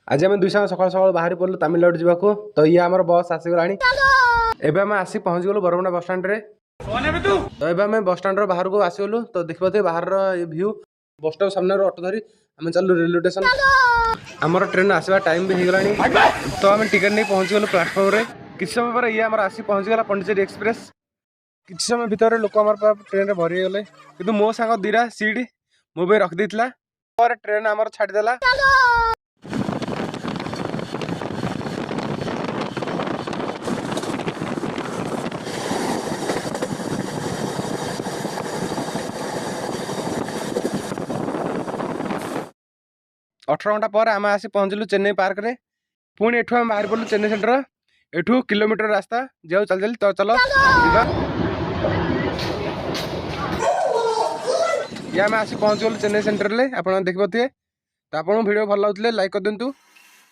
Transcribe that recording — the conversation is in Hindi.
आज आम दुई साल सकाल सकाल बाहरी पड़ू तमिलनाडु जावाक तो ये आम बस आसीगला एवं आम आसी पहुँच गलु बरमुंडा बस स्टाण्ड तो ये आम बस स्टाण्ड बाहर को आसगलु तो देखिए बाहर भ्यू बस स्टॉप सामने ऑटो धरी आम चलु रेलवे स्टेशन आमर ट्रेन आसवा टाइम भी होगा तो आम टिकट नहीं पहुँच गलु प्लाटफर्म रे किसी समय पर ये आम आसी पहुँचीगला पंडिचेरी एक्सप्रेस किसी समय भितर लोक आम ट्रेन भरी गले कि मो सांग दीरा सीट मो पे रखी ट्रेन आमर छाड़देला 18 घंटा पर आम आसी पहुँचलु चेन्नई पार्क रे पुणी एठू आम बाहर पड़ू चेन्नई सेंटर एठू किलोमीटर रास्ता जाऊ चल चल तो चलो जीवा ये आम आसी पहुँच गलु चेन्नई सेंटर ले आप देखिए तो आपको वीडियो भल लगुले लाइक कर दिंतु।